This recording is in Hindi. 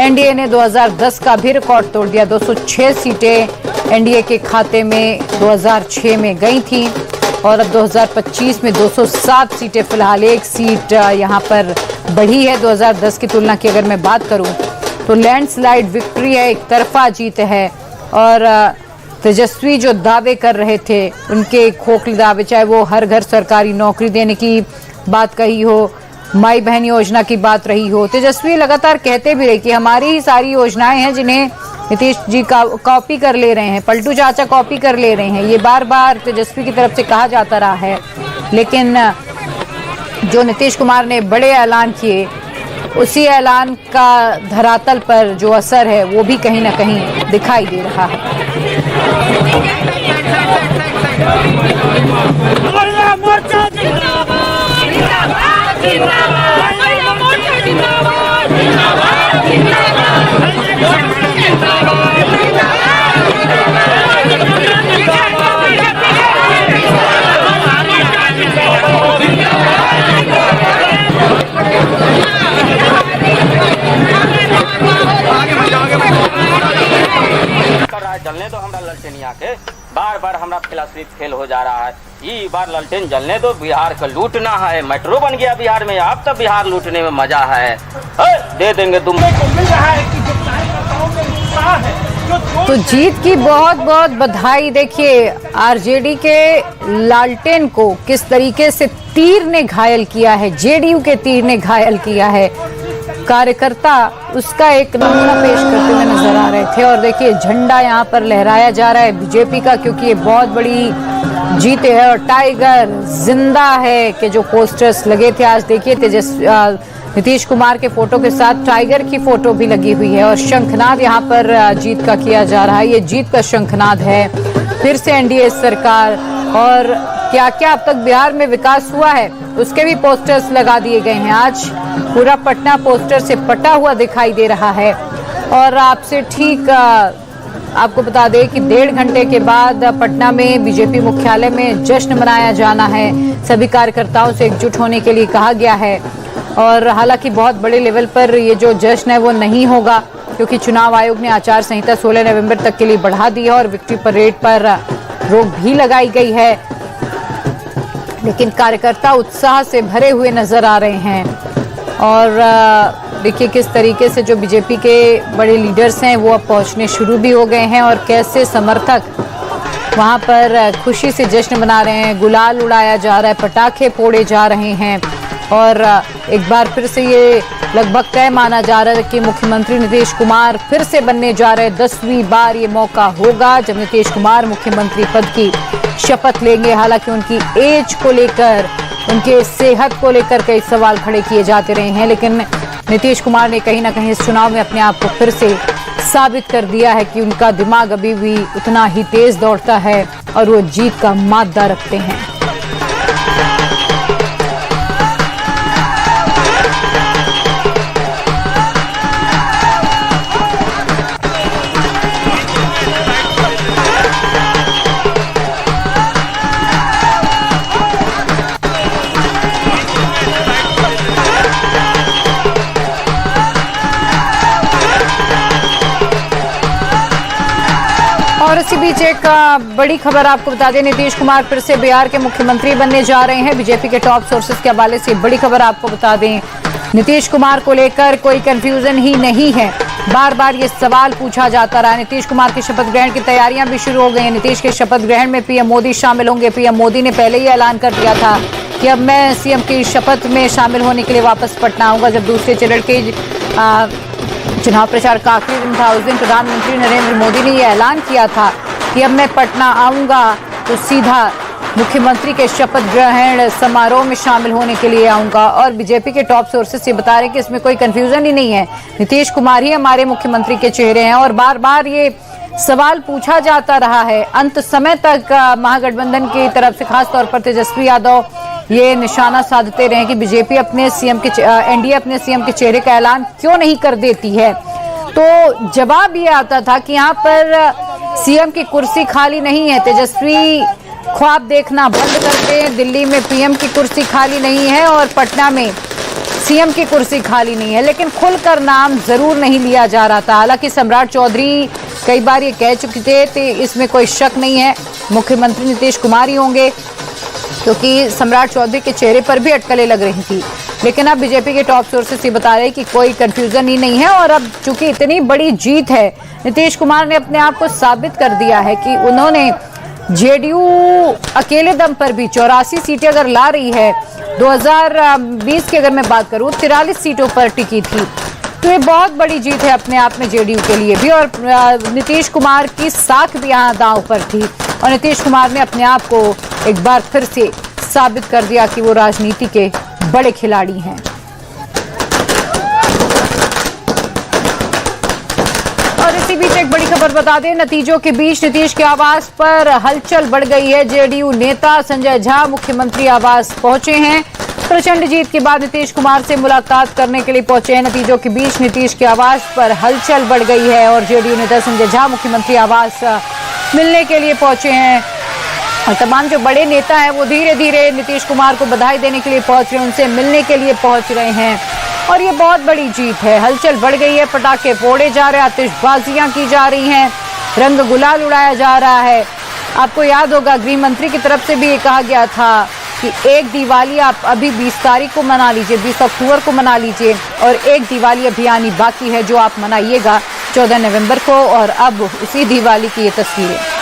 एनडीए ने 2010 का भी रिकॉर्ड तोड़ दिया। 206 सीटें एनडीए के खाते में 2006 में गई थी और अब 2025 में 207 सीटें, फिलहाल एक सीट यहां पर बढ़ी है। 2010 की तुलना की अगर मैं बात करूं तो लैंडस्लाइड विक्ट्री है, एक तरफा जीत है। और तेजस्वी जो दावे कर रहे थे, उनके खोखले दावे, चाहे वो हर घर सरकारी नौकरी देने की बात कही हो, माई बहन योजना की बात रही हो, तेजस्वी लगातार कहते भी रहे कि हमारी ही सारी योजनाएं हैं जिन्हें नीतीश जी का कॉपी कर ले रहे हैं, पलटू चाचा कॉपी कर ले रहे हैं। ये बार बार तेजस्वी की तरफ से कहा जाता रहा है, लेकिन जो नीतीश कुमार ने बड़े ऐलान किए, उसी ऐलान का धरातल पर जो असर है वो भी कहीं ना कहीं दिखाई दे रहा है। जलने तो हमरा ललटेनिया के बार बार हमरा फिलॉसफी फेल हो जा रहा है। ये बार ललटेन जलने तो बिहार का लूटना है, मेट्रो बन गया बिहार में, अब तो बिहार लूटने में मजा है। दे देंगे तुम। तो जीत की बहुत बहुत बधाई। देखिए आरजेडी के लालटेन को किस तरीके से तीर ने घायल किया है, जेडीयू के तीर ने घायल किया है। कार्यकर्ता उसका एक नमूना पेश करते हुए नजर आ रहे थे। और देखिए झंडा यहाँ पर लहराया जा रहा है बीजेपी का, क्योंकि ये बहुत बड़ी जीत है। और टाइगर जिंदा है के जो पोस्टर्स लगे थे, आज देखिए नीतीश कुमार के फोटो के साथ टाइगर की फोटो भी लगी हुई है। और शंखनाद यहाँ पर जीत का किया जा रहा है, ये जीत का शंखनाद है। फिर से एनडीए सरकार, और क्या क्या अब तक बिहार में विकास हुआ है उसके भी पोस्टर्स लगा दिए गए हैं। आज पूरा पटना पोस्टर से पटा हुआ दिखाई दे रहा है। और आपसे ठीक आपको बता दें कि 1.5 घंटे के बाद पटना में बीजेपी मुख्यालय में जश्न मनाया जाना है। सभी कार्यकर्ताओं से एकजुट होने के लिए कहा गया है। और हालांकि बहुत बड़े लेवल पर ये जो जश्न है वो नहीं होगा, क्योंकि चुनाव आयोग ने आचार संहिता 16 नवंबर तक के लिए बढ़ा दी है और विक्ट्री परेड पर रोक भी लगाई गई है। लेकिन कार्यकर्ता उत्साह से भरे हुए नजर आ रहे हैं। और देखिए किस तरीके से जो बीजेपी के बड़े लीडर्स हैं वो अब पहुंचने शुरू भी हो गए हैं, और कैसे समर्थक वहां पर खुशी से जश्न मना रहे हैं, गुलाल उड़ाया जा रहा है, पटाखे फोड़े जा रहे हैं। और एक बार फिर से ये लगभग तय माना जा रहा है कि मुख्यमंत्री नीतीश कुमार फिर से बनने जा रहे हैं। 10वीं बार ये मौका होगा जब नीतीश कुमार मुख्यमंत्री पद की शपथ लेंगे। हालांकि उनकी एज को लेकर, उनके सेहत को लेकर कई सवाल खड़े किए जाते रहे हैं, लेकिन नीतीश कुमार ने कहीं ना कहीं इस चुनाव में अपने आप को फिर से साबित कर दिया है कि उनका दिमाग अभी भी उतना ही तेज दौड़ता है और वो जीत का मादा रखते हैं। और इसी बीच एक बड़ी खबर आपको बता दें, नीतीश कुमार फिर से बिहार के मुख्यमंत्री बनने जा रहे हैं। बीजेपी के टॉप सोर्सेज के हवाले से बड़ी खबर आपको बता दें, नीतीश कुमार को लेकर कोई कंफ्यूजन ही नहीं है। बार बार ये सवाल पूछा जाता रहा। नीतीश कुमार की शपथ ग्रहण की तैयारियां भी शुरू हो गई हैं। नीतीश के शपथ ग्रहण में पीएम मोदी शामिल होंगे। पीएम मोदी ने पहले ही ऐलान कर दिया था कि अब मैं सीएम की शपथ में शामिल होने के लिए वापस पटना आऊंगा। जब दूसरे चरण के चुनाव प्रचार का आखिरी दिन था, उस दिन प्रधानमंत्री नरेंद्र मोदी ने यह ऐलान किया था कि अब मैं पटना आऊंगा तो सीधा मुख्यमंत्री के शपथ ग्रहण समारोह में शामिल होने के लिए आऊंगा। और बीजेपी के टॉप सोर्सेस ये बता रहे हैं कि इसमें कोई कंफ्यूजन ही नहीं है, नीतीश कुमार ही हमारे मुख्यमंत्री के चेहरे हैं। और बार बार ये सवाल पूछा जाता रहा है। अंत समय तक महागठबंधन की तरफ से खासतौर पर तेजस्वी यादव ये निशाना साधते रहे कि बीजेपी अपने सीएम के एनडीए अपने सीएम के चेहरे का ऐलान क्यों नहीं कर देती है। तो जवाब ये आता था कि यहाँ पर सीएम की कुर्सी खाली नहीं है, तेजस्वी ख्वाब देखना बंद कर दें, दिल्ली में पीएम की कुर्सी खाली नहीं है और पटना में सीएम की कुर्सी खाली नहीं है, लेकिन खुलकर नाम जरूर नहीं लिया जा रहा था। हालांकि सम्राट चौधरी कई बार ये कह चुके थे, तो इसमें कोई शक नहीं है मुख्यमंत्री नीतीश कुमार ही होंगे, क्योंकि सम्राट चौधरी के चेहरे पर भी अटकलें लग रही थी। लेकिन अब बीजेपी के टॉप सोर्सेस ये बता रहे हैं कि कोई कंफ्यूजन ही नहीं है। और अब चूंकि इतनी बड़ी जीत है, नीतीश कुमार ने अपने आप को साबित कर दिया है कि उन्होंने जेडीयू अकेले दम पर भी 84 सीटें अगर ला रही है, 2020 की अगर मैं बात करूं 43 सीटों पर टिकी थी, तो ये बहुत बड़ी जीत है अपने आप में जेडीयू के लिए भी। और नीतीश कुमार की साख भी यहाँ दांव पर थी और नीतीश कुमार ने अपने आप को एक बार फिर से साबित कर दिया कि वो राजनीति के बड़े खिलाड़ी हैं। और इसी बीच एक बड़ी खबर बता दें, नतीजों के बीच नीतीश के आवास पर हलचल बढ़ गई है। जेडीयू नेता संजय झा मुख्यमंत्री आवास पहुंचे हैं। प्रचंड जीत के बाद नीतीश कुमार से मुलाकात करने के लिए पहुंचे हैं। नतीजों के बीच नीतीश के आवास पर हलचल बढ़ गई है और जेडीयू नेता संजय झा मुख्यमंत्री आवास मिलने के लिए पहुंचे हैं। और तमाम जो बड़े नेता हैं वो धीरे धीरे नीतीश कुमार को बधाई देने के लिए पहुंच रहे हैं, उनसे मिलने के लिए पहुंच रहे हैं। और ये बहुत बड़ी जीत है। हलचल बढ़ गई है, पटाखे फोड़े जा रहे हैं, आतिशबाजियां की जा रही हैं, रंग गुलाल उड़ाया जा रहा है। आपको याद होगा गृह मंत्री की तरफ से भी ये कहा गया था कि एक दिवाली आप अभी 20 तारीख को मना लीजिए, 20 अक्टूबर को मना लीजिए, और एक दिवाली अभी आनी बाकी है जो आप मनाइएगा 14 नवंबर को। और अब उसी दिवाली की ये तस्वीरें।